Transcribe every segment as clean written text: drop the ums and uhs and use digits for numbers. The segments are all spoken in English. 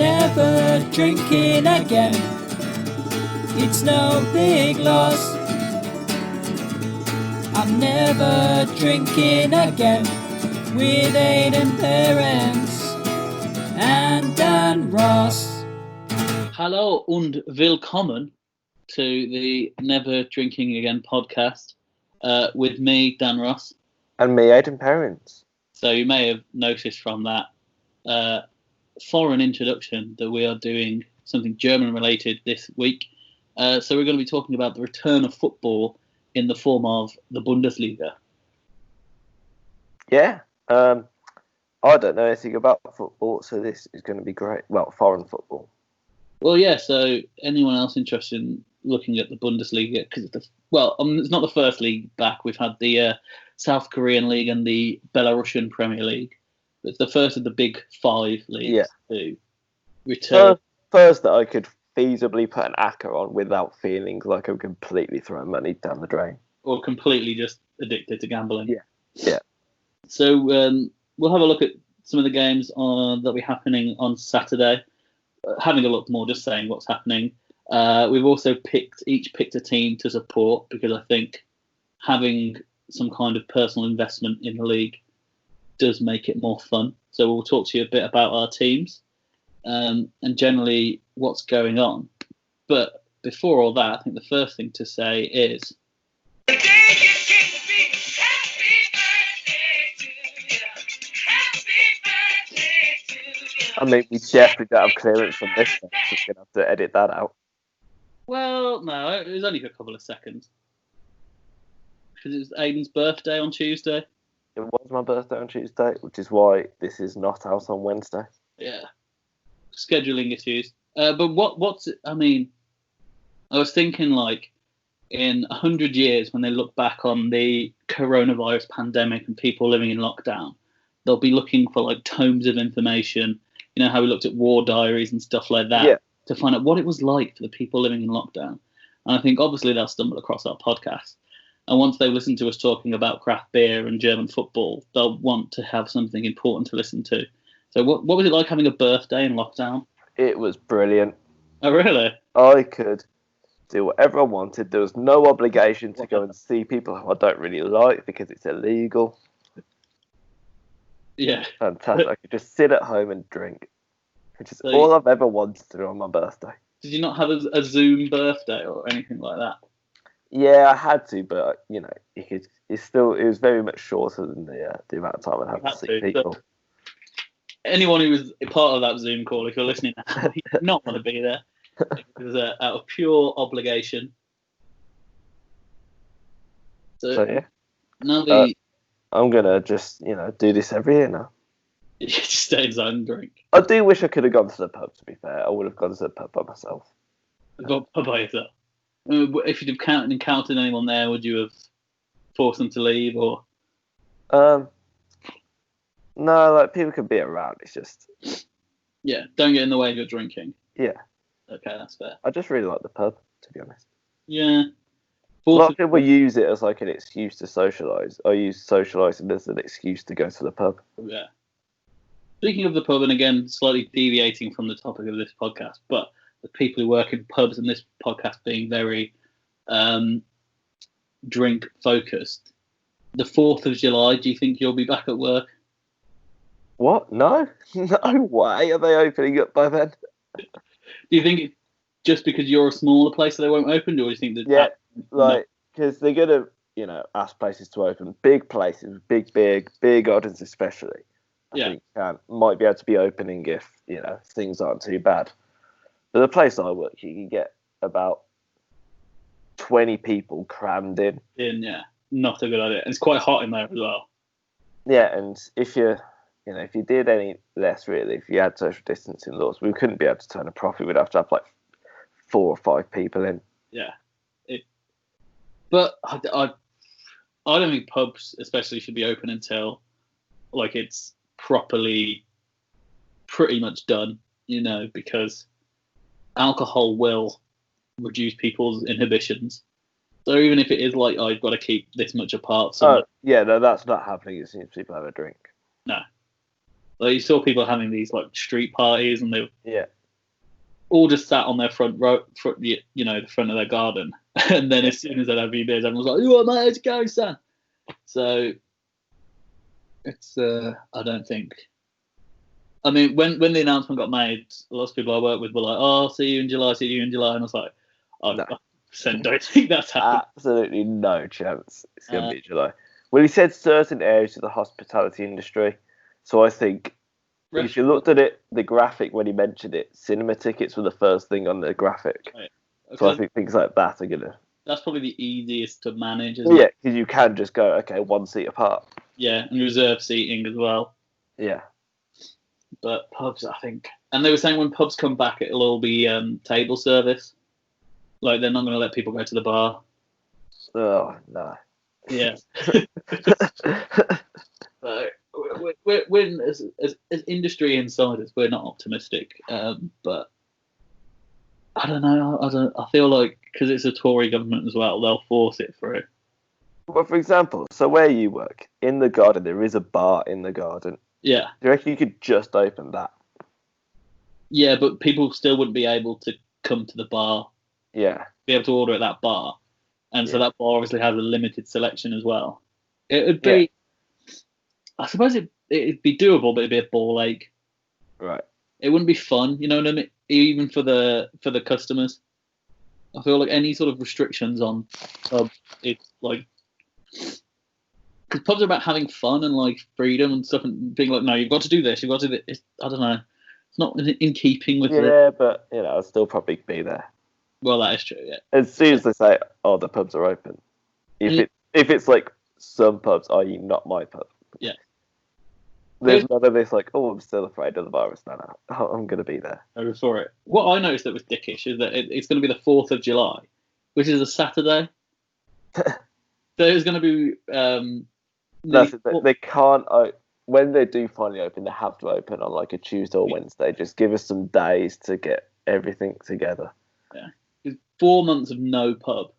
never drinking again. It's no big loss. I'm never drinking again. With Aidan Parents and Dan Ross. Hello und willkommen to the Never Drinking Again podcast with me, Dan Ross. And me, Aidan Parents. So you may have noticed from that foreign introduction that we are doing something German related this week. So we're going to be talking about the return of football in the form of the Bundesliga. Yeah. I don't know anything about football, so this is going to be great. Well, foreign football. Well, yeah, so anyone else interested in looking at the Bundesliga? Because it's not the first league back. We've had the South Korean League and the Belarusian Premier League. It's the first of the big five leagues to return. First that I could feasibly put an acca on without feeling like I'm completely throwing money down the drain. Or completely just addicted to gambling. Yeah. So we'll have a look at some of the games that will be happening on Saturday. Having a look more, just saying what's happening. We've also picked a team to support because I think having some kind of personal investment in the league does make it more fun. So we'll talk to you a bit about our teams and generally what's going on. But before all that, I think the first thing to say is... I mean, we definitely don't have clearance from this one, so we're going to have to edit that out. Well, no, it was only for a couple of seconds. Because it was Aidan's birthday on Tuesday. It was my birthday on Tuesday, which is why this is not out on Wednesday. Yeah. Scheduling issues. But I was thinking like in 100 years when they look back on the coronavirus pandemic and people living in lockdown, they'll be looking for like tomes of information. You know how we looked at war diaries and stuff like that to find out what it was like for the people living in lockdown. And I think obviously they'll stumble across our podcast. And once they listen to us talking about craft beer and German football, they'll want to have something important to listen to. So what was it like having a birthday in lockdown? It was brilliant. Oh, really? I could do whatever I wanted. There was no obligation to go and see people who I don't really like because it's illegal. Yeah. Fantastic. I could just sit at home and drink, which is all I've ever wanted to do on my birthday. Did you not have a Zoom birthday or anything like that? Yeah, I had to, but it was very much shorter than the amount of time I'd have to see people. Anyone who was a part of that Zoom call, if you're listening now, you did not want to be there. It was out of pure obligation. So yeah. Now I'm gonna just do this every year now. You just stay inside and drink. I do wish I could have gone to the pub. To be fair, I would have gone to the pub by myself. By yourself. If you'd have encountered anyone there, would you have forced them to leave or? No, like people can be around. It's just don't get in the way of your drinking. Yeah. Okay, that's fair. I just really like the pub, to be honest. Yeah. A lot of people use it as like an excuse to socialise. I use socialising as an excuse to go to the pub. Yeah. Speaking of the pub, and again, slightly deviating from the topic of this podcast, but the people who work in pubs and this podcast being very drink focused, the 4th of July, do you think you'll be back at work? What? No? No way. Are they opening up by then? Do you think it's just because you're a smaller place that they won't open, or do you think that... Yeah, because they're going to, ask places to open. Big places, big audience especially. I think might be able to be opening if, things aren't too bad. But the place I work, you can get about 20 people crammed in. Not a good idea. And it's quite hot in there as well. Yeah, and if you did any less, really, if you had social distancing laws, we couldn't be able to turn a profit. We'd have to have like 4 or 5 people in. Yeah. But I don't think pubs especially should be open until like it's properly pretty much done, because alcohol will reduce people's inhibitions. So even if it is like, I've got to keep this much apart. No, that's not happening as soon as people have a drink. No. Like you saw people having these like street parties, and they all just sat on their front row, the front of their garden. And then as soon as they'd have beers, everyone was like, "You want mate, let's go, son." So it's I don't think. I mean, when the announcement got made, lots of people I work with were like, "Oh, see you in July," and I was like, "Oh, no. I don't think that's happening." Absolutely no chance it's going to be July. Well, he said certain areas of the hospitality industry. So I think if you looked at it, the graphic when he mentioned it, cinema tickets were the first thing on the graphic. Right. Okay. So I think things like that are going to... That's probably the easiest to manage, isn't it? Because you can just go, okay, 1 seat apart. Yeah, and reserve seating as well. Yeah. But pubs, I think... And they were saying when pubs come back, it'll all be table service. Like, they're not going to let people go to the bar. Oh, no. Yeah. We're as industry insiders, we're not optimistic. But I don't know. I feel like because it's a Tory government as well, they'll force it through. Well, for example, so where you work, in the garden, there is a bar in the garden. Yeah. Do you reckon you could just open that? Yeah, but people still wouldn't be able to come to the bar. Yeah. Be able to order at that bar. And so that bar obviously has a limited selection as well. It would be... Yeah. I suppose it'd be doable, but it'd be a ball ache. Right. It wouldn't be fun, you know what I mean? Even for the customers. I feel like any sort of restrictions on pubs, it's like... Because pubs are about having fun and like freedom and stuff, and being like, no, you've got to do this, you've got to do this. I don't know. It's not in keeping with Yeah, but, I'll still probably be there. Well, that is true, yeah. As soon as they say, oh, the pubs are open. If it's like some pubs, i.e. not my pub. Yeah. There's none of this like, oh, I'm still afraid of the virus. No, I'm going to be there. Over for it. What I noticed that was dickish is that it's going to be the 4th of July, which is a Saturday. So it's going to be... That's it. They can't... when they do finally open, they have to open on like a Tuesday or Wednesday. Just give us some days to get everything together. Yeah. 4 months of no pub.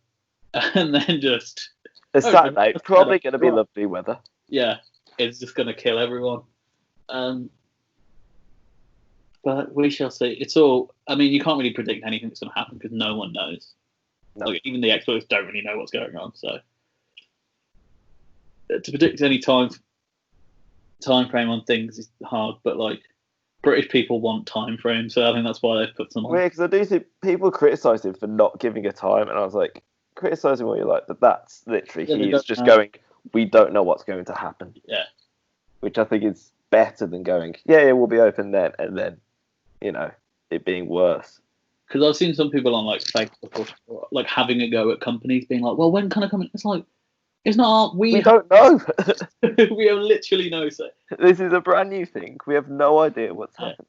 And then just... It's Saturday. It's probably going to be lovely weather. Yeah. It's just going to kill everyone. But we shall see. It's all... I mean, you can't really predict anything that's going to happen because no one knows. No. Like, even the experts don't really know what's going on. So to predict any time frame on things is hard. But like British people want time frames, so I think that's why they've put some on. Yeah, because I do see people criticise him for not giving a time, and I was like, criticising what you like, but that's literally he's just going, we don't know what's going to happen. Yeah. Which I think is better than going, yeah, we'll be open then, and then, it being worse. Because I've seen some people on like Facebook or like having a go at companies being like, well, when can I come in? It's like, it's not. We don't know. We have literally no say. This is a brand new thing. We have no idea what's happening.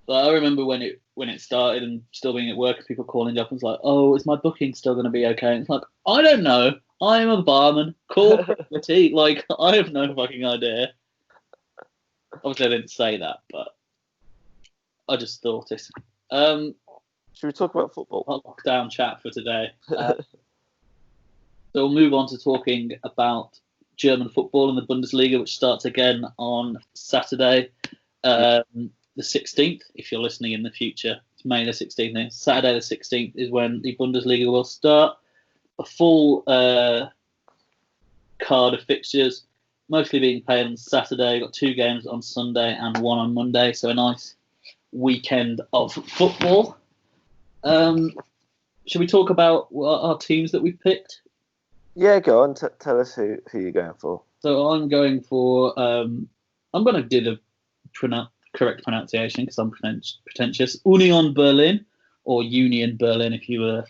Like, I remember when it started and still being at work, people calling up and it's like, oh, is my booking still going to be okay? And it's like, I don't know. I am a barman. Call the tea. Like, I have no fucking idea. Obviously, I didn't say that, but I just thought it. Should we talk about football? Lockdown chat for today. So we'll move on to talking about German football and the Bundesliga, which starts again on Saturday, the 16th. If you're listening in the future, it's May the 16th. Saturday the 16th is when the Bundesliga will start. A full card of fixtures, mostly being played on Saturday. Got 2 games on Sunday and 1 on Monday, so a nice weekend of football. Should we talk about our teams that we've picked? Yeah, go on. Tell us who you're going for. So I'm going for... I'm going to do the correct pronunciation because I'm pretentious. Union Berlin, or Union Berlin if you were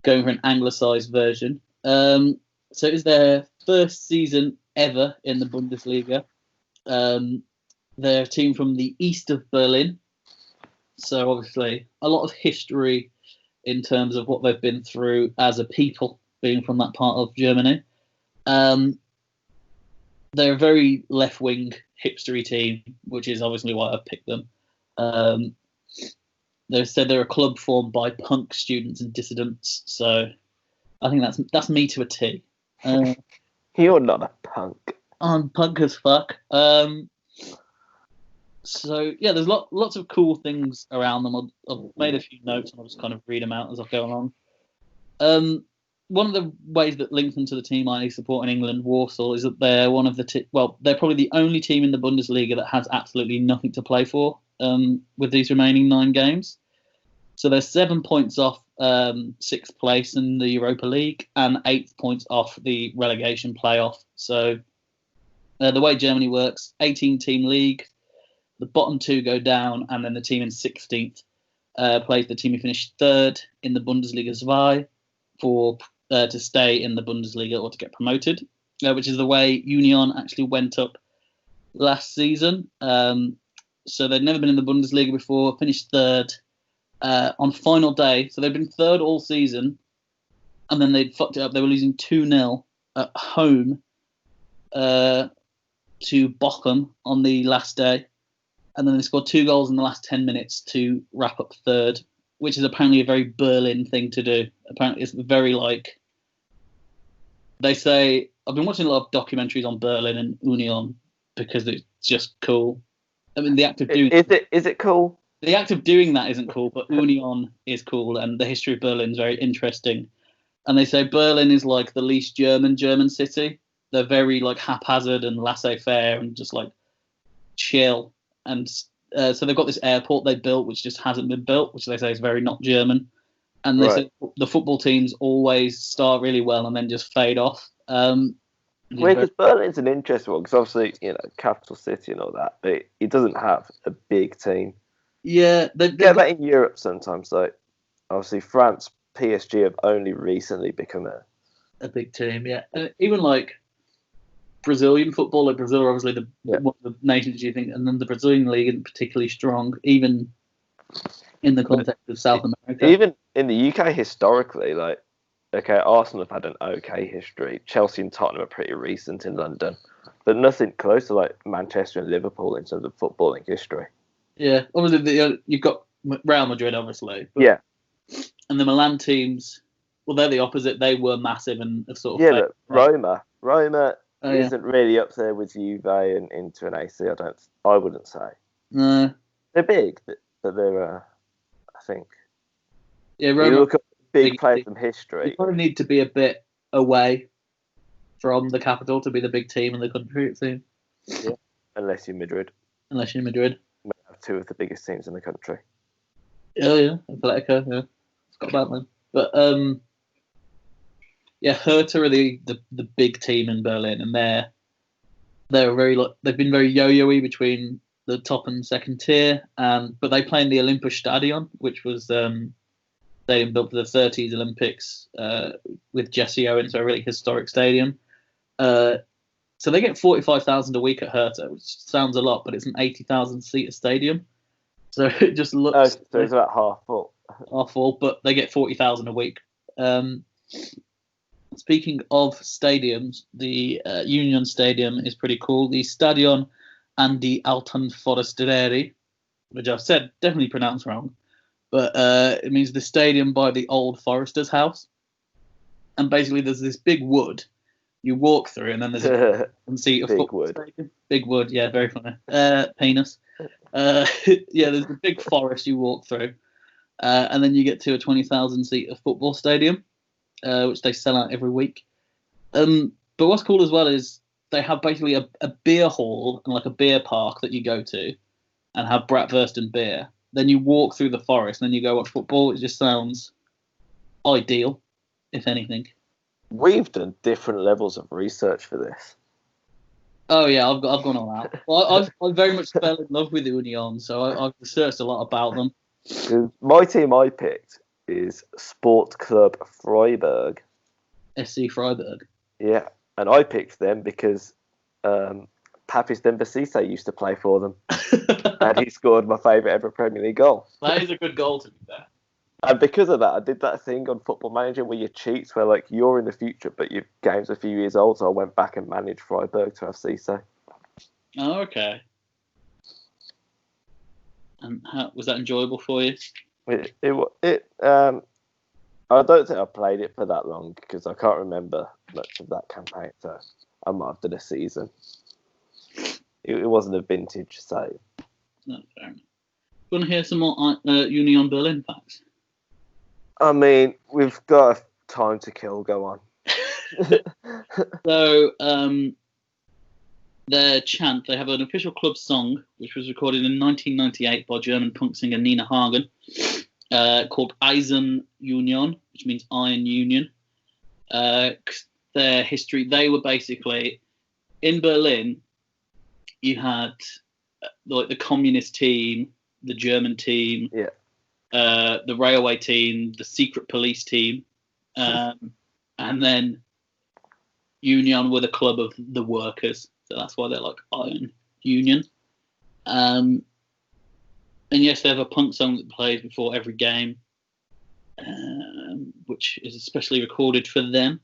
going for an anglicised version. So it's their first season ever in the Bundesliga. They're a team from the east of Berlin. So obviously a lot of history in terms of what they've been through as a people, being from that part of Germany. They're a very left-wing hipstery team, which is obviously why I picked them. They said they're a club formed by punk students and dissidents, so I think that's me to a T. You're not a punk. I'm punk as fuck. So yeah, there's lots of cool things around them. I've made a few notes and I'll just kind of read them out as I go along. One of the ways that links them to the team I support in England, Warsaw, is that they're one of the they're probably the only team in the Bundesliga that has absolutely nothing to play for with these remaining 9 games. So they're 7 points off 6th place in the Europa League and 8 points off the relegation playoff. So the way Germany works, 18-team league, the bottom 2 go down, and then the team in 16th plays the team who finished 3rd in the Bundesliga 2 to stay in the Bundesliga or to get promoted, which is the way Union actually went up last season. So they'd never been in the Bundesliga before, finished 3rd on final day. So they'd been 3rd all season, and then they'd fucked it up. They were losing 2-0 at home to Bochum on the last day. And then they scored 2 goals in the last 10 minutes to wrap up 3rd, which is apparently a very Berlin thing to do. Apparently it's very they say, I've been watching a lot of documentaries on Berlin and Union because it's just cool. I mean, the act of doing is it cool? The act of doing that isn't cool, but Union is cool, and the history of Berlin is very interesting. And they say Berlin is like the least German city. They're very haphazard and laissez-faire and just chill. And so they've got this airport they built, which just hasn't been built, which they say is very not German. And they say the football teams always start really well and then just fade off. Because Berlin's an interesting one, because obviously, capital city and all that, but it doesn't have a big team. Yeah. They get that in Europe sometimes. Obviously, France, PSG have only recently become a big team, yeah. Even Brazilian football, Brazil are obviously one of the nations you think, and then the Brazilian league isn't particularly strong, even in the context of South America. Even in the UK, historically, Arsenal have had an okay history. Chelsea and Tottenham are pretty recent in London, but nothing close to Manchester and Liverpool in terms of footballing history. Yeah, obviously you've got Real Madrid, obviously. Yeah. And the Milan teams, well, they're the opposite. They were massive and have sort of... Yeah, but Roma isn't really up there with Juve and Inter and AC. I wouldn't say. No. They're big, but they're, I think. Yeah, Roma. You look at big players from history. You probably need to be a bit away from the capital to be the big team in the country, it seems. Yeah, unless you're Madrid. We have 2 of the biggest teams in the country. Oh, yeah. Atletico, yeah. Forgot about them. But, Hertha are the big team in Berlin, and they're very they've been very yo-yo-y between the top and second tier, but they play in the Olympiastadion, which was stadium built for the 30s Olympics with Jesse Owens, so a really historic stadium. So they get 45,000 a week at Hertha, which sounds a lot, but it's an 80,000 seat stadium, so it just looks. So it's about half full. Half full, but they get 40,000 a week. Speaking of stadiums, the Union Stadium is pretty cool. The Stadion an die Alten Forestieri, which I've said definitely pronounced wrong, but it means the stadium by the old forester's house. And basically, there's this big wood you walk through, and then there's a seat of football stadium. Big wood, yeah, very funny. Penis. Yeah, there's a big forest you walk through, and then you get to a 20,000 seat of football stadium, which they sell out every week. But what's cool as well is they have basically a beer hall and a beer park that you go to and have bratwurst and beer. Then you walk through the forest and then you go watch football. It just sounds ideal, if anything. We've done different levels of research for this. Oh yeah, I've gone all out. Well, I very much fell in love with Union, so I've researched a lot about them. My team I picked is Sport Club Freiburg. SC Freiburg. Yeah, and I picked them because Papis Dembélé used to play for them, and he scored my favourite ever Premier League goal. That is a good goal, to be fair. And because of that, I did that thing on Football Manager where you cheat, where you're in the future, but your game's a few years old. So I went back and managed Freiburg to have Cisse. Oh, okay. And how was that enjoyable for you? I don't think I played it for that long because I can't remember much of that campaign. So I might have done a season. It wasn't a vintage save. No, fair enough. Want to hear some more Union Berlin facts? I mean, we've got time to kill. Go on. So, their chant, they have an official club song, which was recorded in 1998 by German punk singer Nina Hagen, called Eisen Union, which means Iron Union. Their history, they were basically, in Berlin, you had like the communist team, the German team, the railway team, the secret police team, and then Union were the club of the workers. So that's why they're like Iron Union. And yes, they have a punk song that plays before every game, which is especially recorded for them.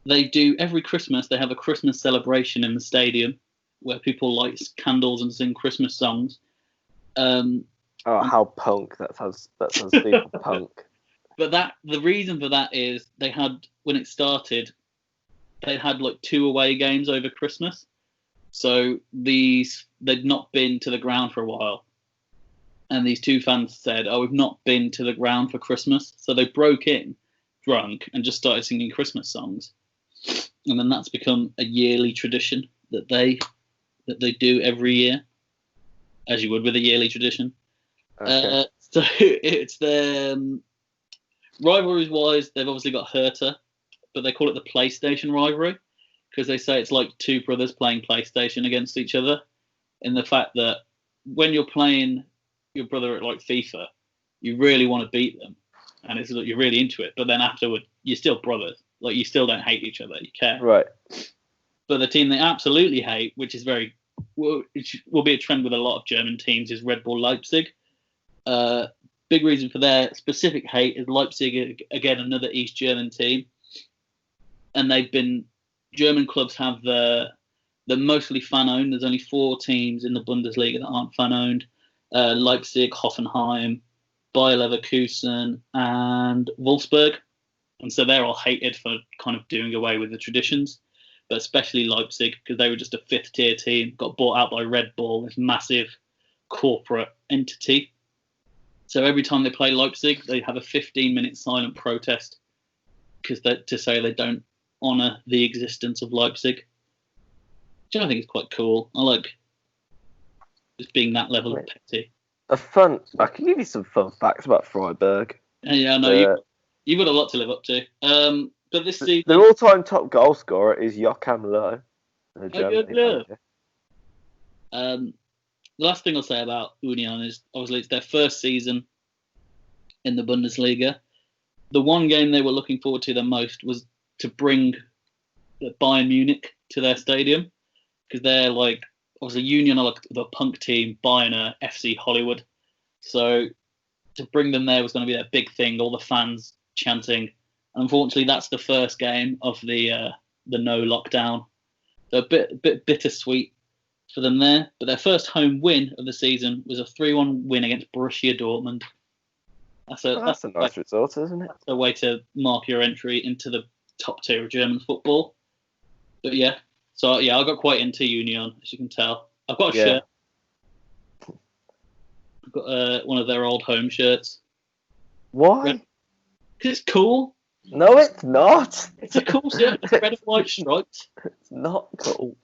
They do, every Christmas, they have a Christmas celebration in the stadium where people light candles and sing Christmas songs. How punk. That sounds super punk. But the reason for that is they had, when it started, they had like 2 away games over Christmas. So they'd not been to the ground for a while. And these 2 fans said, we've not been to the ground for Christmas. So they broke in drunk and just started singing Christmas songs. And then that's become a yearly tradition that they do every year, as you would with a yearly tradition. Okay. So it's the rivalries-wise, they've obviously got Hertha, but they call it the PlayStation rivalry because they say it's like 2 brothers playing PlayStation against each other. In the fact that when you're playing your brother at like FIFA, you really want to beat them, and it's like you're really into it. But then afterward, you're still brothers. Like you still don't hate each other. You care. Right. But the team they absolutely hate, which is it will be a trend with a lot of German teams, is Red Bull Leipzig. Big reason for their specific hate is Leipzig, again, another East German team. And German clubs have they're mostly fan-owned. There's only 4 teams in the Bundesliga that aren't fan-owned. Leipzig, Hoffenheim, Bayer Leverkusen, and Wolfsburg. And so they're all hated for kind of doing away with the traditions. But especially Leipzig, because they were just a 5th-tier team, got bought out by Red Bull, this massive corporate entity. So every time they play Leipzig, they have a 15-minute silent protest to say they don't honour the existence of Leipzig. Which I think is quite cool. I like just being that level of petty. I can give you some fun facts about Freiburg. Yeah, I know. You've got a lot to live up to. But this season, their all-time top goal scorer is Joachim Löw. The last thing I'll say about Union is obviously it's their first season in the Bundesliga. The one game they were looking forward to the most was to bring Bayern Munich to their stadium, because they're like, obviously Union are like the punk team, Bayern are FC Hollywood. So to bring them there was going to be their big thing, all the fans chanting. Unfortunately, that's the first game of the no lockdown. So a bit bittersweet for them there. But their first home win of the season was a 3-1 win against Borussia Dortmund. That's a nice result, isn't it? That's a way to mark your entry into the top tier of German football. But yeah, so yeah, I got quite into Union, as you can tell. I've got a shirt. I've got one of their old home shirts. Why? Because it's cool. No, it's not. It's a cool shirt. It's red and white stripes. It's not cool.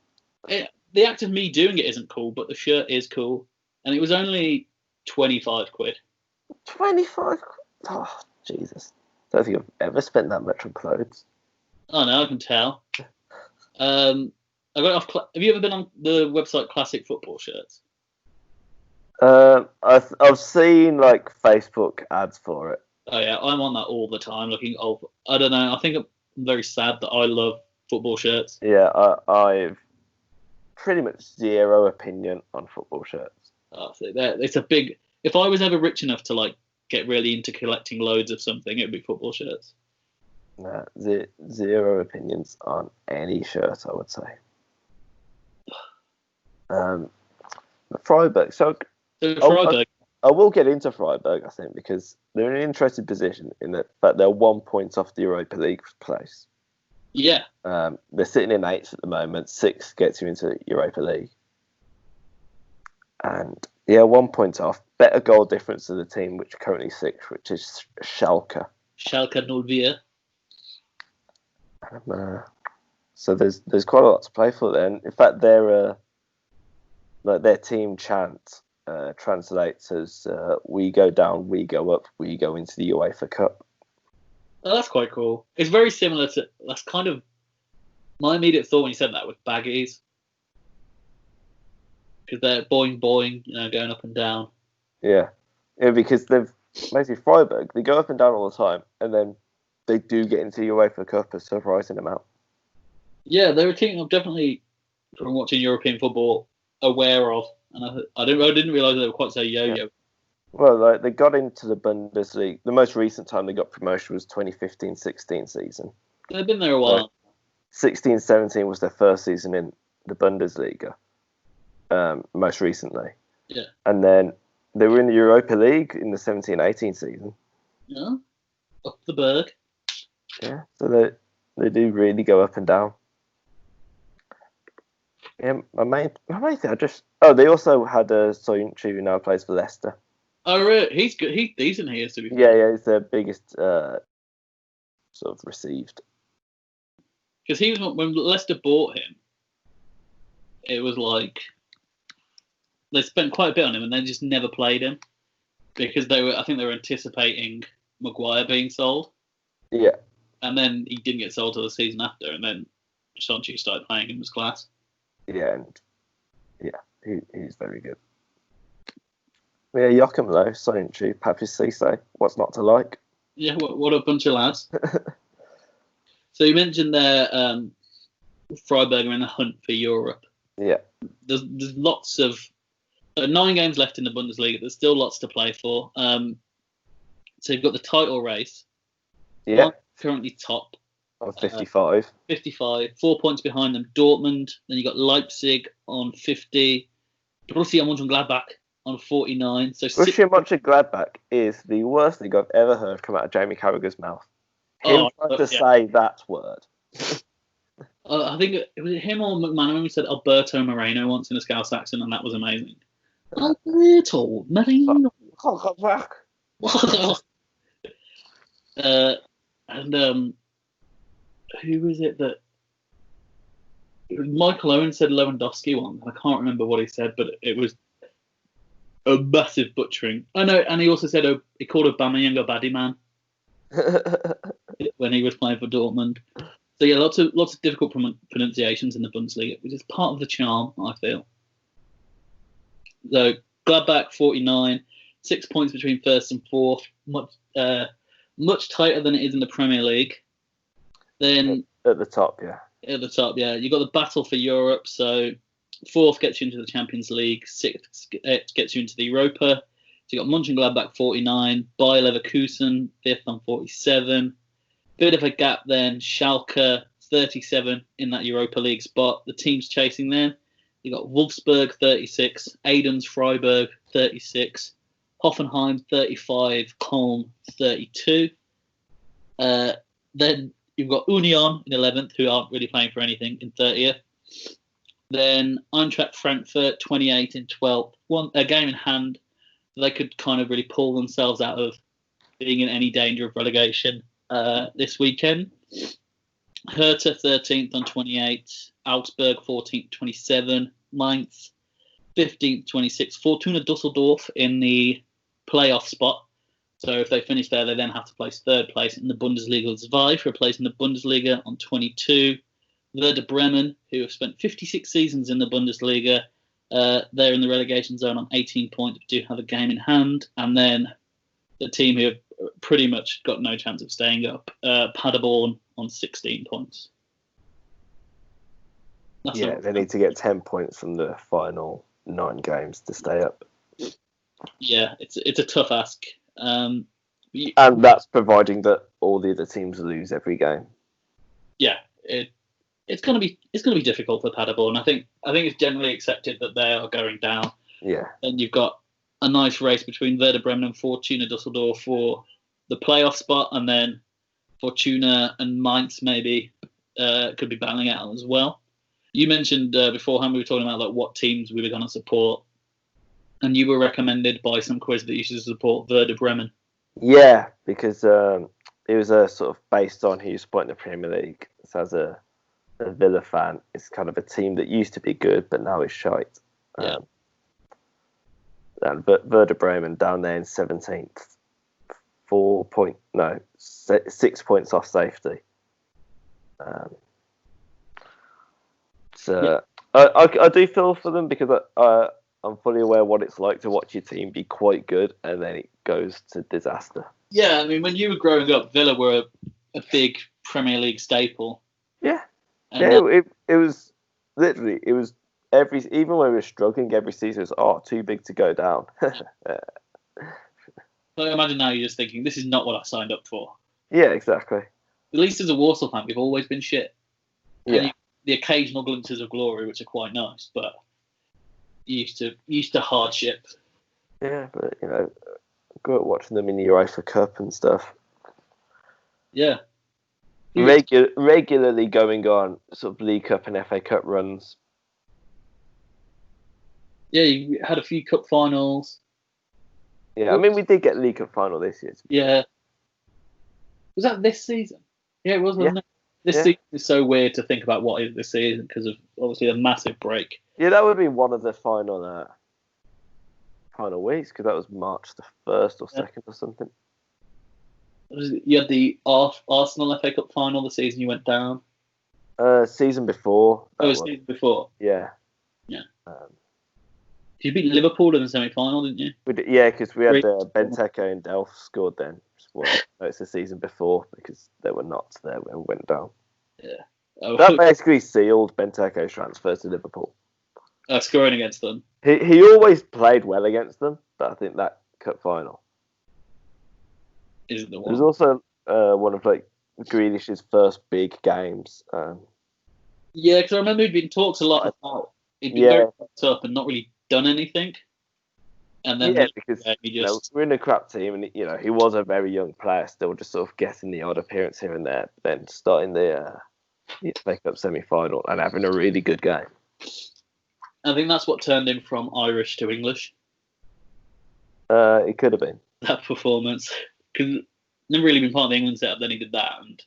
The act of me doing it isn't cool, but the shirt is cool. And it was only 25 quid. 25 quid? Oh, Jesus. I don't think I've ever spent that much on clothes. Oh, no, I can tell. I got it off. Have you ever been on the website Classic Football Shirts? I've seen like Facebook ads for it. Oh yeah, I'm on that all the time. Looking, I don't know. I think I'm very sad that I love football shirts. Yeah, I've pretty much zero opinion on football shirts. Oh, so it's a big. If I was ever rich enough to like get really into collecting loads of something, it'd be football shirts. No, zero opinions on any shirt, I would say. Freiburg. So Freiburg. I will get into Freiburg, I think, because they're in an interesting position in the fact they're 1 point off the Europa League place. Yeah. They're sitting in 8th at the moment. 6th gets you into Europa League. And Yeah, 1 point off. Better goal difference to the team, which are currently 6th, which is Schalke. Schalke 04. So there's quite a lot to play for then. In fact, their team chant translates as "We go down, we go up, we go into the UEFA Cup." Oh, that's quite cool. It's very similar to. That's kind of my immediate thought when you said that with baggies, because they're boing boing, going up and down. Yeah, because they've basically Freiburg. They go up and down all the time, and then they do get into the UEFA Cup a surprising amount. Yeah, they're a team I'm definitely, from watching European football, aware of, and I didn't realise they were quite so yo-yo. Yeah. Well, they got into the Bundesliga. The most recent time they got promotion was 2015-16 season. They've been there a while. 16-17 was their first season in the Bundesliga, most recently. Yeah. And then they were in the Europa League in the 17-18 season. Yeah, up the berg. Yeah, so they do really go up and down. Yeah, my main thing, they also had Soyuncu who now plays for Leicester. Oh, really? He's good. He's decent here, to be fair. Yeah, he's their biggest sort of received. Because he was when Leicester bought him. It was like they spent quite a bit on him and then just never played him because I think they were anticipating Maguire being sold. Yeah. And then he didn't get sold till the season after, and then Soyuncu started playing in his class. Yeah, he's very good. Yeah, Joachim Low, Soyuncu, Papis Cisse, what's not to like? Yeah, what a bunch of lads. So you mentioned there Freiburg are in the hunt for Europe. Yeah. There's lots of 9 games left in the Bundesliga. There's still lots to play for. So you've got the title race. Yeah. Currently top. On 55. 55. 4 points behind them. Dortmund. Then you got Leipzig on 50. Borussia Mönchengladbach on 49. So Borussia Mönchengladbach is the worst thing I've ever heard come out of Jamie Carragher's mouth. Him trying to say that word. I think it was him or McManaman who said Alberto Moreno once in a Scouse accent, and that was amazing. Alberto Moreno. And who was it that? It was Michael Owen said Lewandowski once. I can't remember what he said, but it was a massive butchering. I know, and he also said he called Aubameyang a baddie man when he was playing for Dortmund. So yeah, lots of difficult pronunciations in the Bundesliga, which is part of the charm, I feel. So Gladbach 49, 6 points between first and fourth, much tighter than it is in the Premier League. Then at the top, yeah. At the top, yeah. You've got the battle for Europe. So fourth gets you into the Champions League. Sixth gets you into the Europa. So you've got Mönchengladbach 49, Bayer Leverkusen 5th on 47. Bit of a gap then. Schalke 37 in that Europa League spot. The teams chasing them. You've got Wolfsburg 36, Aiden's Freiburg 36, Hoffenheim 35, Köln 32. Then you've got Union in 11th, who aren't really playing for anything, in 30th. Then Eintracht Frankfurt 28 in 12th. A game in hand. They could kind of really pull themselves out of being in any danger of relegation this weekend. Hertha 13th on 28, Augsburg 14th 27, Mainz 15th 26, Fortuna Dusseldorf in the playoff spot. So if they finish there, they then have to place third place in the Bundesliga. Zwei for a place in the Bundesliga on 22. Werder Bremen, who have spent 56 seasons in the Bundesliga, they're in the relegation zone on 18 points, but do have a game in hand. And then the team who have pretty much got no chance of staying up, Paderborn on 16 points. They need to get 10 points from the final 9 games to stay up. Yeah, it's a tough ask. And that's providing that all the other teams lose every game. Yeah, it's gonna be difficult for Paderborn. I think it's generally accepted that they are going down. Yeah. And you've got a nice race between Werder Bremen and Fortuna Dusseldorf for the playoff spot, and then Fortuna and Mainz maybe could be battling out as well. You mentioned beforehand we were talking about like what teams we were going to support. And you were recommended by some quiz that you should support Werder Bremen. Yeah, because it was a sort of based on who you support in the Premier League. So as a Villa fan, it's kind of a team that used to be good, but now is shite. Yeah. And Werder Bremen down there in 17th, 6 points off safety. I do feel for them because I'm fully aware what it's like to watch your team be quite good and then it goes to disaster. Yeah, I mean, when you were growing up, Villa were a big Premier League staple. Yeah. And It was literally, even when we were struggling, every season was, too big to go down. So imagine now you're just thinking, this is not what I signed up for. Yeah, exactly. At least as a Warsaw fan, we've always been shit. Yeah. The occasional glimpses of glory, which are quite nice, but used to hardship. Yeah, but grew up watching them in the UEFA Cup and stuff. Yeah. Regularly going on sort of League Cup and FA Cup runs. Yeah, you had a few cup finals. Yeah, I mean, we did get League Cup final this year. Yeah. Was that this season? Yeah, it was, wasn't it? This season is so weird to think about what is this season because of obviously a massive break. Yeah, that would be one of the final weeks because that was March the 1st or 2nd or something. You had the Arsenal FA Cup final the season you went down. Season before. Season before. Yeah. Yeah. You beat Liverpool in the semi-final, didn't you? Because we had Benteke and Delph scored then. Well, it's the season before because there were knots there when we went down. Yeah. That basically sealed Benteke's transfer to Liverpool. Scoring against them. He always played well against them, but I think that cup final isn't the one. It was also one of Grealish's first big games. Yeah, because I remember he'd been talked a lot about. He'd been very fucked up and not really done anything. And then because we're in a crap team, and he was a very young player, still just sort of getting the odd appearance here and there. Then starting the FA Cup semi-final and having a really good game. I think that's what turned him from Irish to English. It could have been that performance because never really been part of the England setup. Then he did that, and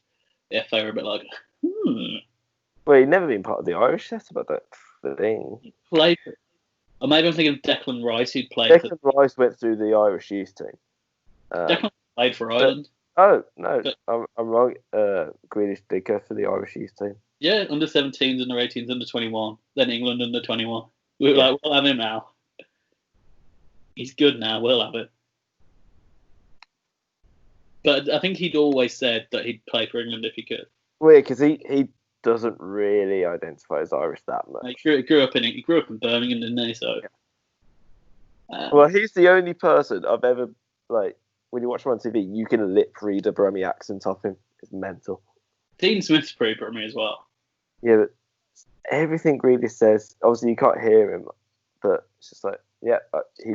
the FA were a bit like, Well, he'd never been part of the Irish setup. That's the thing. He played. Or maybe I'm thinking of Declan Rice, who'd played. Declan Rice went through the Irish youth team. Declan played for Ireland. No, I'm wrong. Grealish did go for the Irish youth team. Yeah, under 17s, under 18s, under 21. Then England under 21. We were like, we'll have him now. He's good now. We'll have it. But I think he'd always said that he'd play for England if he could. Weird, because he doesn't really identify as Irish that much. He grew up in Birmingham, didn't he? So. Yeah. Well, he's the only person I've ever when you watch him on TV, you can lip read a Brummie accent off him. It's mental. Dean Smith's pretty Brummie as well. Yeah, but everything Grealish says, obviously you can't hear him, but it's just he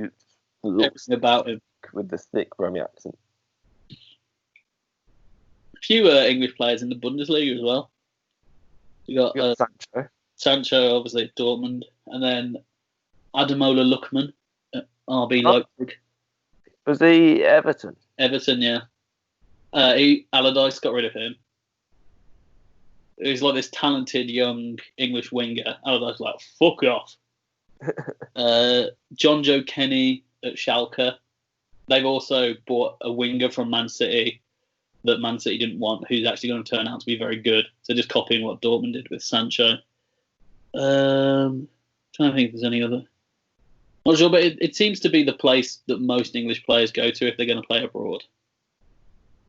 looks everything about him with the thick Brummie accent. A few English players in the Bundesliga as well. You got Sancho, obviously at Dortmund, and then Ademola Lookman at RB Leipzig. Was he Everton? Everton, yeah. Allardyce got rid of him. He's like this talented young English winger. Allardyce was like, fuck off. John Joe Kenny at Schalke. They've also bought a winger from Man City that Man City didn't want, who's actually going to turn out to be very good. So just copying what Dortmund did with Sancho. Trying to think if there's any other. Not sure, but it seems to be the place that most English players go to if they're going to play abroad.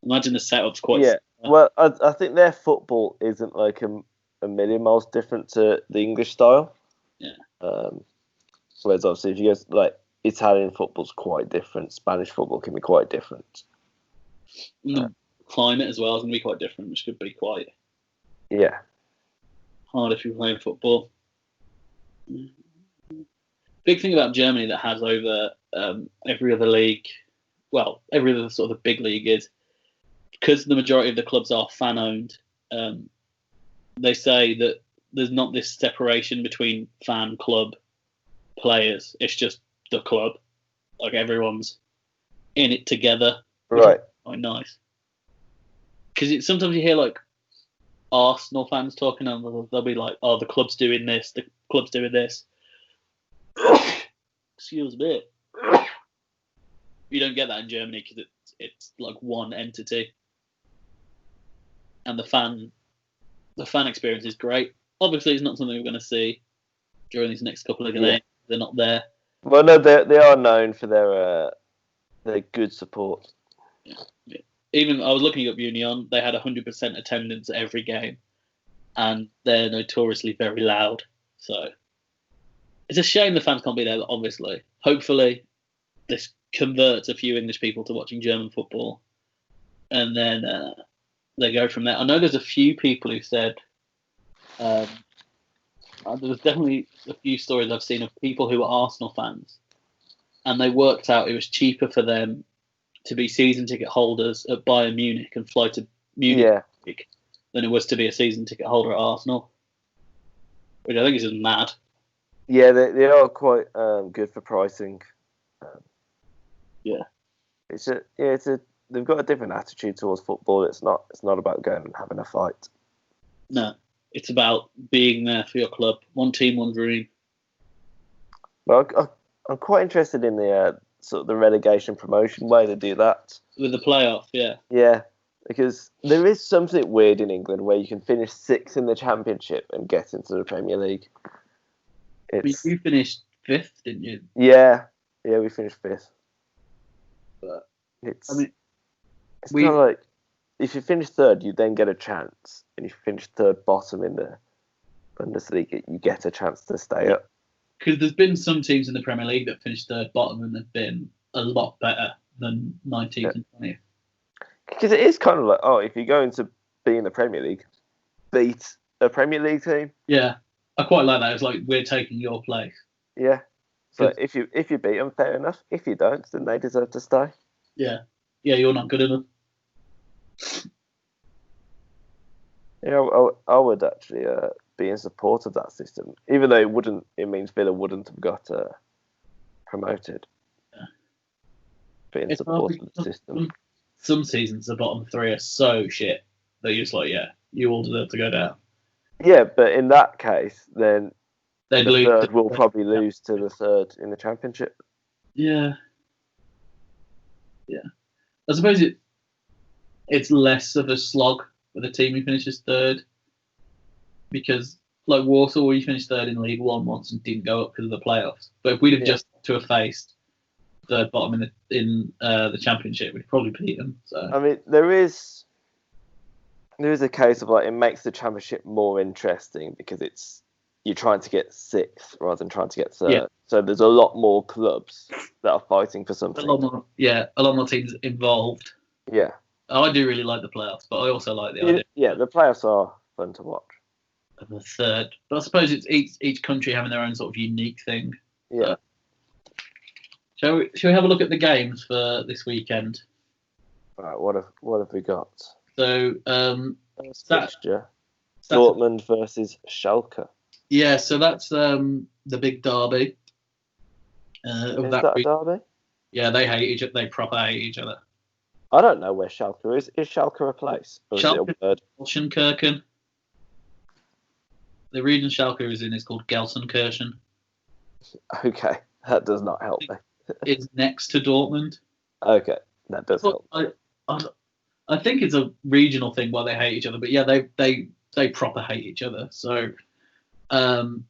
Imagine the setup's quite. Yeah, well, I think their football isn't like a million miles different to the English style. Yeah. Whereas obviously, if you go Italian football's quite different. Spanish football can be quite different. And the climate as well is going to be quite different, which could be quite. Yeah. Hard if you're playing football. Big thing about Germany that has over every other league, well, every other sort of the big league is because the majority of the clubs are fan owned. They say that there's not this separation between fan, club, players. It's just the club. Like everyone's in it together. Right. Quite nice. Because sometimes you hear like Arsenal fans talking, and they'll be like, "Oh, the club's doing this. The club's doing this." Excuse me. You don't get that in Germany because it's like one entity, and the fan experience is great. Obviously, it's not something we're going to see during these next couple of games. They're not there. Well, no, they are known for their good support. Yeah. Even I was looking up Union, they had 100% attendance at every game, and they're notoriously very loud. So it's a shame the fans can't be there. Obviously, hopefully, this converts a few English people to watching German football, and then they go from there. I know there's a few people who said there's definitely a few stories I've seen of people who are Arsenal fans, and they worked out it was cheaper for them to be season ticket holders at Bayern Munich and fly to Munich than it was to be a season ticket holder at Arsenal, which I think is just mad. Yeah, they are quite good for pricing. Yeah, they've got a different attitude towards football. It's not about going and having a fight. No, it's about being there for your club. One team, one dream. Well, I'm quite interested in the sort of the relegation promotion way to do that. With the playoff, yeah. Yeah, because there is something weird in England where you can finish 6th in the Championship and get into the Premier League. I mean, you finished 5th, didn't you? Yeah, we finished 5th. But it's kind of like if you finish 3rd, you then get a chance, and if you finish 3rd bottom in the Bundesliga, you get a chance to stay up. Because there's been some teams in the Premier League that finished 3rd bottom and they've been a lot better than 19th and 20th. Because it is kind of like, if you're going to be in the Premier League, beat a Premier League team. Yeah, I quite like that. It's like we're taking your place. Yeah. So if you beat them, fair enough. If you don't, then they deserve to stay. Yeah, you're not good enough. Yeah, I would actually be in support of that system, even though it means Villa wouldn't have got promoted. Yeah. But in support of the system. Some seasons the bottom 3 are so shit that you're just like, you all deserve to go down. Yeah, but in that case, then the 3rd will probably lose to the 3rd in the Championship. Yeah. Yeah. I suppose it's less of a slog with a team who finishes 3rd, because like Warsaw, we finished 3rd in League One once and didn't go up because of the playoffs. But if we'd have just to have faced 3rd bottom in the Championship, we'd probably beat them. So I mean, there is a case of like it makes the Championship more interesting because you're trying to get 6th rather than trying to get 3rd. Yeah. So there's a lot more clubs that are fighting for something. A lot more teams involved. Yeah. I do really like the playoffs, but I also like the idea. Yeah, the playoffs are fun to watch. Of the 3rd, but I suppose it's each country having their own sort of unique thing. Yeah. Shall we have a look at the games for this weekend? Right. What have we got? So fixture. Dortmund versus Schalke. Yeah, so that's the big derby. Is that a derby? Yeah, they hate each other. They proper hate each other. I don't know where Schalke is. Is Schalke a place? Or Schalke, is it a word? Gelsenkirchen. The region Schalke is in is called Gelsenkirchen. Okay, that does not help me. It's next to Dortmund. Okay, that does help. I think it's a regional thing why they hate each other, but yeah, they proper hate each other. So, when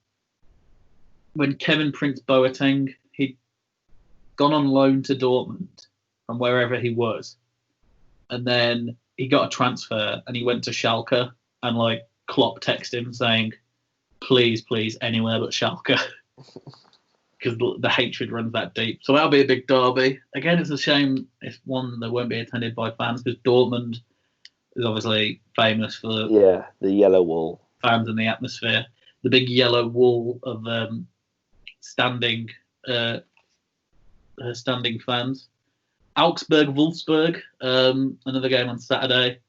Kevin Prince Boateng, he'd gone on loan to Dortmund from wherever he was, and then he got a transfer and he went to Schalke, and like Klopp texted him saying, please, anywhere but Schalke. Because the hatred runs that deep. So that'll be a big derby. Again, it's a shame if one that won't be attended by fans, because Dortmund is obviously famous for the yellow wall. Fans and the atmosphere. The big yellow wall of standing fans. Augsburg-Wolfsburg, another game on Saturday.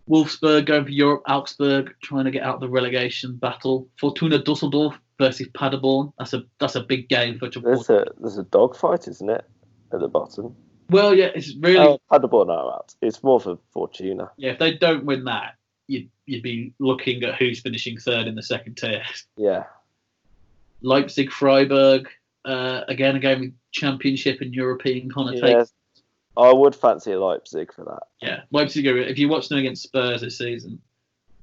Wolfsburg going for Europe. Augsburg trying to get out of the relegation battle. Fortuna Düsseldorf versus Paderborn. That's a big game for There's a dogfight, isn't it, at the bottom? Well, yeah, it's really. Oh, Paderborn are out. It's more for Fortuna. Yeah, if they don't win that, you'd be looking at who's finishing third in the second tier. Yeah. Leipzig, Freiburg, again a game with Championship and European connotation. Yes, I would fancy Leipzig for that. Yeah, Leipzig. If you watch them against Spurs this season,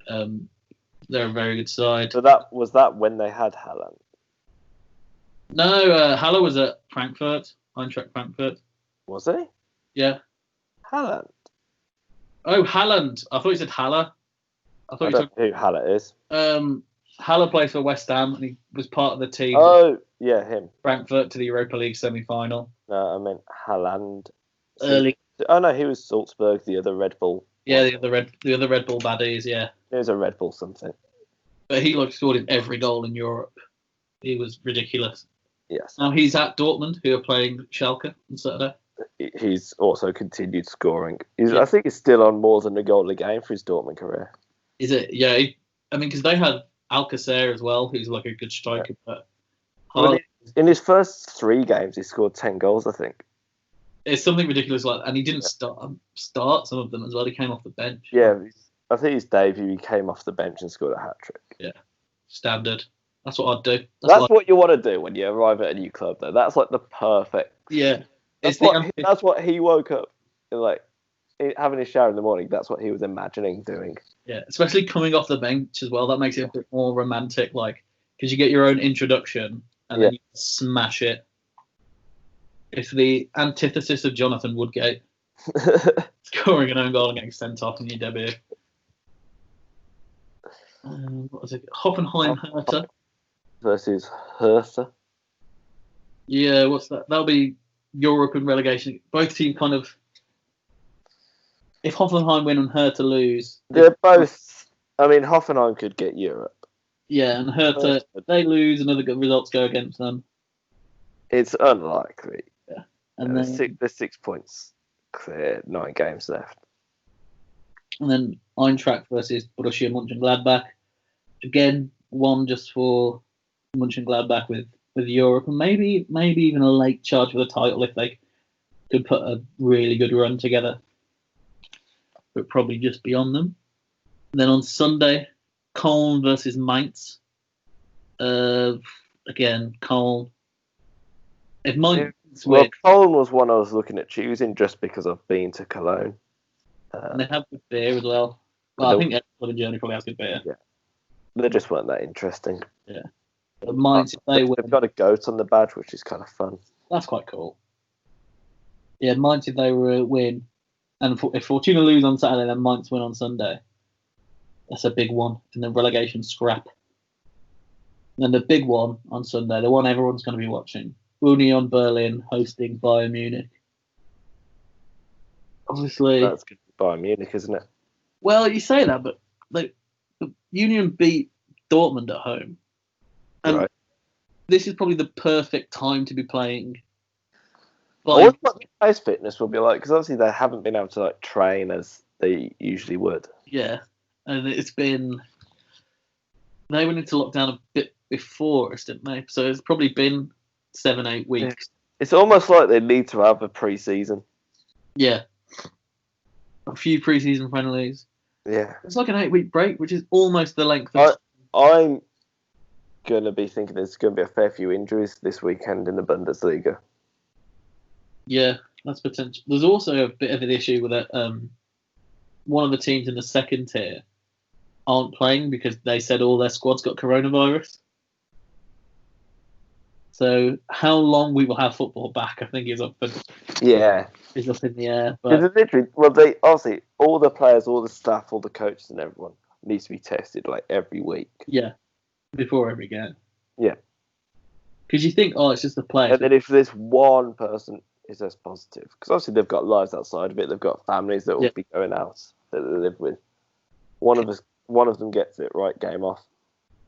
they're a very good side. So that was when they had Haaland. No, Haller was at Frankfurt, Eintracht Frankfurt. Was he? Yeah. Haaland. Oh, Haaland. I thought you said Haller. I don't know who Haller is. Haller plays for West Ham, and he was part of the team. Oh, yeah, him. Frankfurt to the Europa League semi-final. No, I meant Haaland. Early. Oh no, he was Salzburg, the other Red Bull. Yeah, the other Red Bull baddies. Yeah. He was a Red Bull something. But he scored in every goal in Europe. He was ridiculous. Yes. Now he's at Dortmund, who are playing Schalke on Saturday. He's also continued scoring. I think he's still on more than a goal a game for his Dortmund career. Is it? Yeah. Because they had Alcacer as well, who's like a good striker. Yeah. But in his first 3 games, he scored 10 goals, I think. It's something ridiculous like that. And he didn't start some of them as well. He came off the bench. Yeah, I think his debut, he came off the bench and scored a hat-trick. Yeah, standard. That's what I'd do. That's what you want to do when you arrive at a new club, though. That's like the perfect... Yeah. That's what he woke up, like, having his shower in the morning. That's what he was imagining doing. Yeah, especially coming off the bench as well. That makes it a bit more romantic, like, because you get your own introduction and then you smash it. It's the antithesis of Jonathan Woodgate. Scoring an own goal and getting sent off in your debut. What was it? Hoffenheim Hertha. Versus Hertha. Yeah, what's that? That'll be Europe and relegation. Both teams kind of... If Hoffenheim win and Hertha lose... They're both... I mean, Hoffenheim could get Europe. Yeah, and Hertha, they lose and other good results go against them. It's unlikely. Yeah. And then there's 6 points clear, 9 games left. And then Eintracht versus Borussia Mönchengladbach. Again, one just for Mönchengladbach with Europe, and maybe even a late charge for the title if they could put a really good run together. But probably just beyond them. And then on Sunday, Köln versus Mainz. Again, Köln. If Mainz win, Köln was one I was looking at choosing just because I've been to Cologne. And they have good beer as well. Well, I think every club in Germany probably has good beer. Yeah. They just weren't that interesting. Yeah. But Mainz, if they win... They've got a goat on the badge, which is kind of fun. That's quite cool. Yeah, Mainz, if they win, and if Fortuna lose on Saturday, then Mainz win on Sunday. That's a big one in the relegation scrap. And then the big one on Sunday, the one everyone's going to be watching, Union Berlin hosting Bayern Munich. Obviously... That's going to be Bayern Munich, isn't it? Well, you say that, but Union beat Dortmund at home. And this is probably the perfect time to be playing. I wonder what the players' fitness will be like, because obviously they haven't been able to train as they usually would. Yeah, and it's been... They went into lockdown a bit before us, didn't they? So it's probably been 7-8 weeks. It's almost like they need to have a pre-season. Yeah. A few pre-season friendlies. Yeah. It's like an 8-week break, which is almost the length of... I'm going to be thinking there's going to be a fair few injuries this weekend in the Bundesliga. Yeah, that's potential. There's also a bit of an issue with it. One of the teams in the second tier aren't playing because they said all their squads got coronavirus. So how long we will have football back, I think, is up in the air. But literally, they obviously all the players, all the staff, all the coaches, and everyone needs to be tested every week. Yeah, before every game. Yeah, because you think, it's just the players. And then if this one person is as positive, because obviously they've got lives outside of it, they've got families that will be going out that they live with. One of them gets it, right? Game off.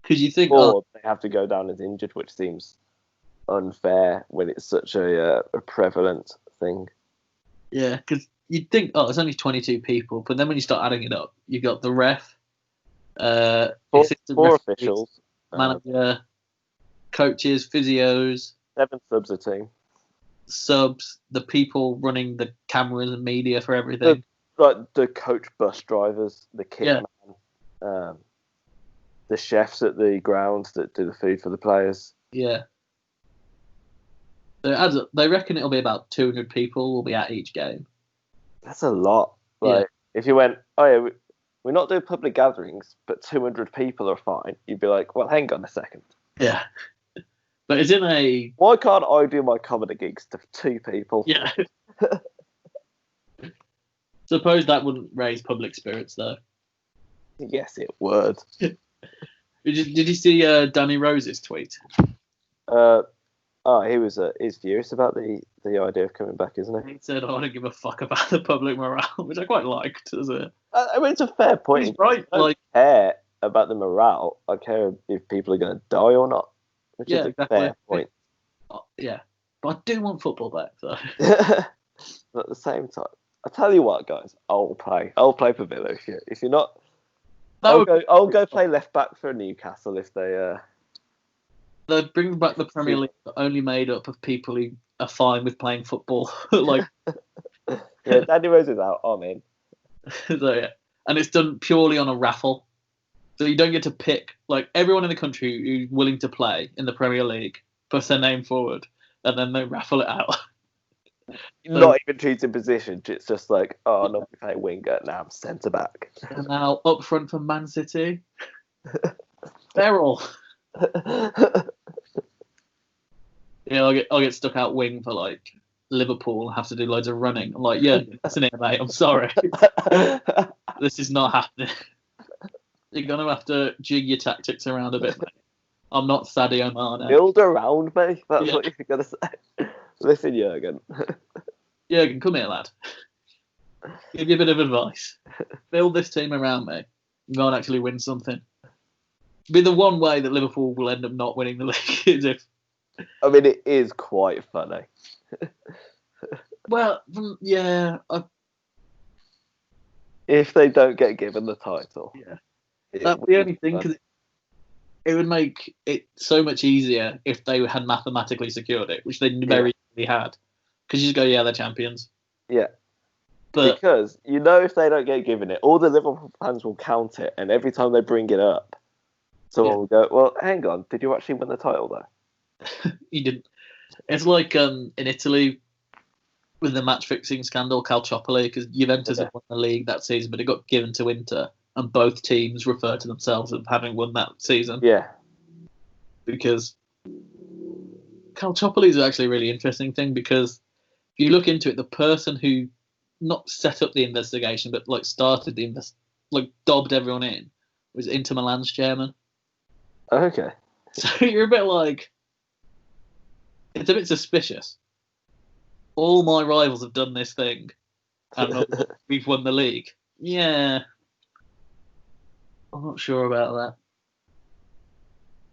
Because you think, or they have to go down as injured, which seems unfair when it's such a prevalent thing. Yeah, because you'd think, it's only 22 people, but then when you start adding it up, you've got the ref, four officials, manager, coaches, physios, 7 subs a team. subs, the people running the cameras and media for everything. The coach bus drivers, the kit Yeah. man, the chefs at the ground that do the food for the players. Yeah. So it adds up. They reckon it'll be about 200 people will be at each game. That's a lot. Like, if you went, oh yeah, we're not doing public gatherings, but 200 people are fine, you'd be like, well, hang on a second. Yeah. But it's in a... Why can't I do my comedy gigs to 2 people? Yeah. Suppose that wouldn't raise public spirits, though. Yes, it would. Did you see Danny Rose's tweet? He was he's furious about the idea of coming back, isn't he? He said, I don't give a fuck about the public morale, which I quite liked as a... I mean, it's a fair point. He's right. I don't care about the morale. I care if people are going to die or not, which is a fair point. Yeah, but I do want football back, though. But at the same time, I tell you what, guys, I'll play for Villa if you're not. I'll go play left back for Newcastle if they. They bring back the Premier League, but only made up of people who are fine with playing football. Like, yeah, Danny Rose is out. I'm in. So, yeah. And it's done purely on a raffle, so you don't get to pick. Like, everyone in the country who's willing to play in the Premier League puts their name forward, and then they raffle it out. Not even choosing position. It's just like, oh, no, we play winger. Now I'm centre back. And now up front for Man City, Beryl. Yeah, I'll get stuck out wing for like Liverpool and have to do loads of running. I'm like, yeah, listen here, mate. I'm sorry, this is not happening. You're gonna have to jig your tactics around a bit, mate. I'm not Sadio Mane. Build around me. That's what you're gonna say. Listen, Jurgen. Jurgen, come here, lad. Give you a bit of advice. Build this team around me. You might actually win something. Be the one way that Liverpool will end up not winning the league is if. I mean, it is quite funny. Well, yeah. If they don't get given the title. Yeah. That's the only thing, because it would make it so much easier if they had mathematically secured it, which they very easily had. Because you just go, yeah, they're champions. Yeah. But because, if they don't get given it, all the Liverpool fans will count it, and every time they bring it up, someone will go, well, hang on, did you actually win the title, though? You didn't. It's like in Italy with the match-fixing scandal, Calciopoli, because Juventus had won the league that season, but it got given to Inter. And both teams refer to themselves as having won that season. Yeah. Because Calciopoli is actually a really interesting thing, because if you look into it, the person who not set up the investigation, but like started the dobbed everyone in, was Inter Milan's chairman. Okay. So you're a bit like, it's a bit suspicious. All my rivals have done this thing, and we've won the league. Yeah. I'm not sure about that.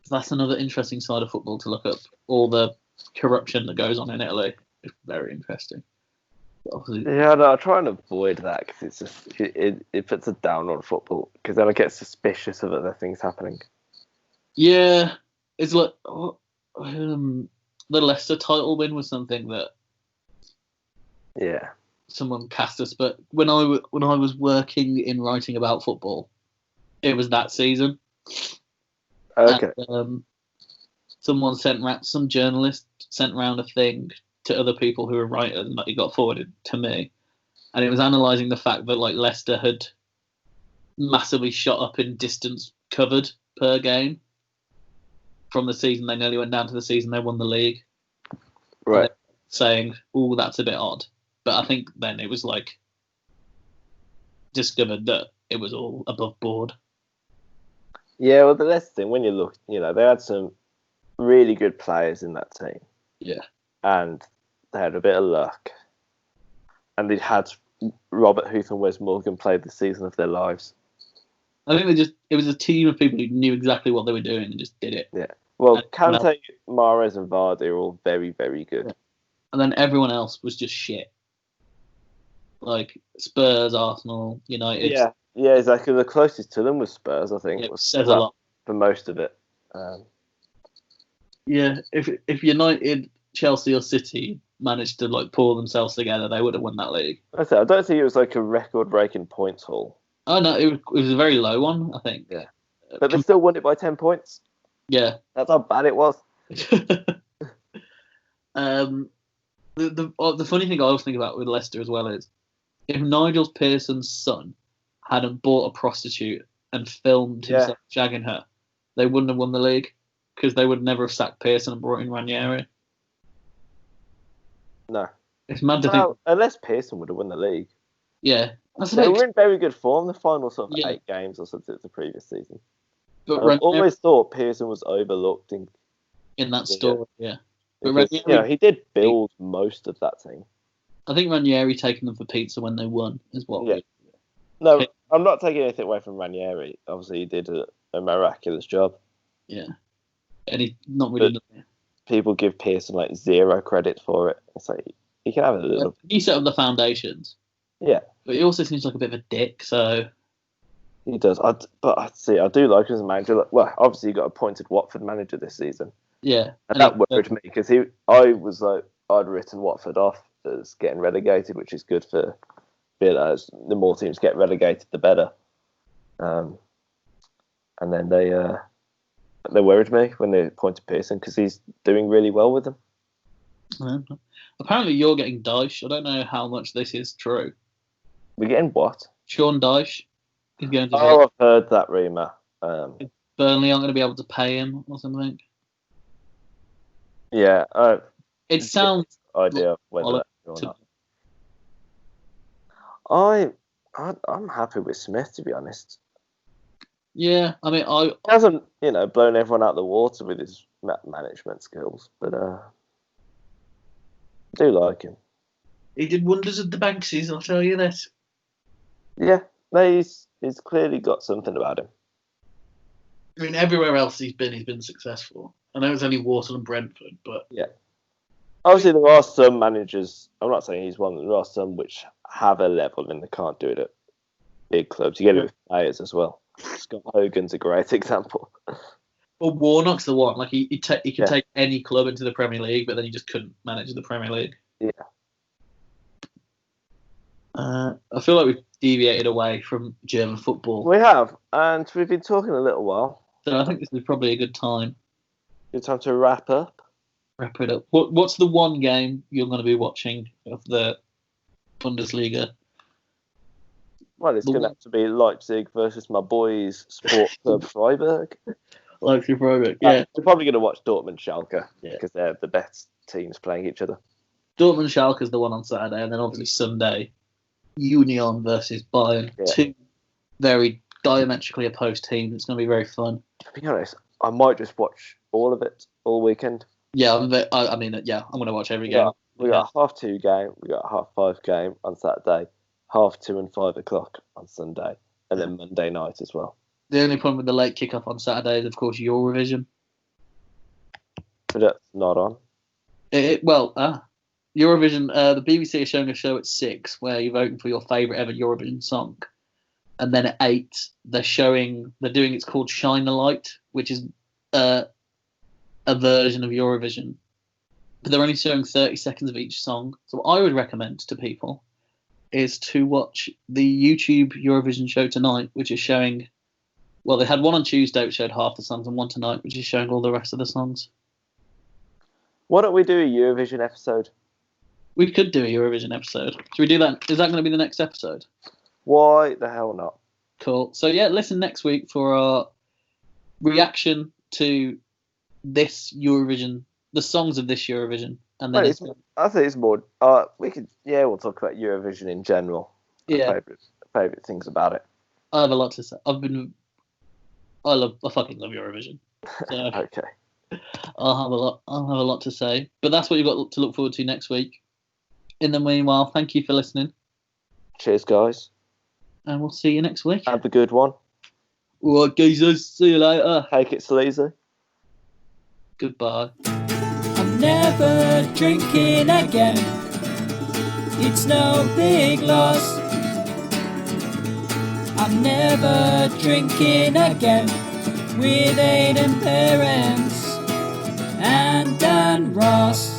That's another interesting side of football to look up. All the corruption that goes on in Italy. It's very interesting. Yeah, no, I try and avoid that because it's just it puts a down on football, because then I get suspicious of other things happening. Yeah, it's like the Leicester title win was something that someone cast us. But when I was working in writing about football, it was that season. Okay. And, some journalist sent round a thing to other people who were writers, and it got forwarded to me. And it was analysing the fact that like Leicester had massively shot up in distance covered per game from the season they nearly went down to the season they won the league. Right. Saying, "Oh, that's a bit odd." But I think then it was like discovered that it was all above board. Yeah, well, that's the thing. When you look, they had some really good players in that team. Yeah. And they had a bit of luck. And they had Robert Huth and Wes Morgan played the season of their lives. I think it was a team of people who knew exactly what they were doing and just did it. Yeah. Well, Kante, Mahrez and Vardy are all very, very good. Yeah. And then everyone else was just shit. Like Spurs, Arsenal, United. Yeah. Yeah, exactly. The closest to them was Spurs, I think. It says a lot. For most of it. Yeah, if United, Chelsea, or City managed to like pull themselves together, they would have won that league. I don't think it was like a record-breaking points haul. Oh no, it was a very low one, I think. Yeah, but they still won it by 10 points. Yeah, that's how bad it was. The funny thing I always think about with Leicester as well is if Nigel Pearson's son hadn't bought a prostitute and filmed himself shagging her, they wouldn't have won the league because they would never have sacked Pearson and brought in Ranieri. No, it's mad to think. Unless Pearson would have won the league. Yeah, they were in very good form the final sort of 8 games or something of the previous season. But I always thought Pearson was overlooked in that story. Yeah. But Ranieri, he did build most of that team. I think Ranieri taking them for pizza when they won is what. Yeah. No, I'm not taking anything away from Ranieri. Obviously, he did a miraculous job. Yeah, and he not really. People give Pearson like 0 credit for it. It's like he can have a little. He set up the foundations. Yeah, but he also seems like a bit of a dick. So he does. I do like him as a manager. Well, obviously, he got appointed Watford manager this season. Yeah, and that worried me because I'd written Watford off as getting relegated, which is good for Villa. The more teams get relegated, the better. And then they worried me when they appointed Pearson because he's doing really well with them. Apparently, you're getting Dyche. I don't know how much this is true. We're getting what? Sean Dyche is going to. I've heard that rumour. Burnley aren't going to be able to pay him or something. Yeah, it sounds idea whether or not. I'm happy with Smith, to be honest. Yeah, I mean, he hasn't blown everyone out of the water with his management skills, but I do like him. He did wonders at the Banksies, I'll tell you this. Yeah, he's clearly got something about him. I mean, everywhere else he's been successful. I know it's only Walsall and Brentford, but yeah. Obviously, there are some managers. I'm not saying he's one. There are some which have a level and they can't do it at big clubs. You get it with players as well. Scott Hogan's a great example. Well, Warnock's the one. Like he could take any club into the Premier League, but then he just couldn't manage the Premier League. Yeah. I feel like we've deviated away from German football. We have, and we've been talking a little while. So I think this is probably a good time. Good time to wrap up. Wrap it up. What's the one game you're going to be watching of the Fundesliga? Well, it's going to have to be Leipzig versus my boys, Sport Club Freiburg. Leipzig Freiburg, yeah. We're probably going to watch Dortmund Schalke because they're the best teams playing each other. Dortmund Schalke is the one on Saturday, and then obviously Sunday, Union versus Bayern. Yeah. 2 very diametrically opposed teams. It's going to be very fun. To be honest, I might just watch all of it all weekend. Yeah, I'm going to watch every game. We got a 2:30 game, we got a 5:30 game on Saturday, 2:30 and 5 o'clock on Sunday, and then Monday night as well. The only problem with the late kickoff on Saturday is, of course, Eurovision. But that's not on. Eurovision, the BBC is showing a show at 6 where you're voting for your favourite ever Eurovision song. And then at 8, it's called Shine the Light, which is a version of Eurovision. But they're only showing 30 seconds of each song. So what I would recommend to people is to watch the YouTube Eurovision show tonight, which is showing... Well, they had one on Tuesday which showed half the songs, and one tonight which is showing all the rest of the songs. Why don't we do a Eurovision episode? We could do a Eurovision episode. Should we do that? Is that going to be the next episode? Why the hell not? Cool. So, listen next week for our reaction to this Eurovision, the songs of this Eurovision. And then I think it's more... we'll talk about Eurovision in general. Yeah. Favourite things about it. I have a lot to say. I fucking love Eurovision. So okay. I'll have a lot to say. But that's what you've got to look forward to next week. In the meanwhile, thank you for listening. Cheers, guys. And we'll see you next week. Have a good one. All right, geezers. See you later. Take it sleazy. Goodbye. I'm never drinking again. It's no big loss. I'm never drinking again with Aiden parents and Dan Ross.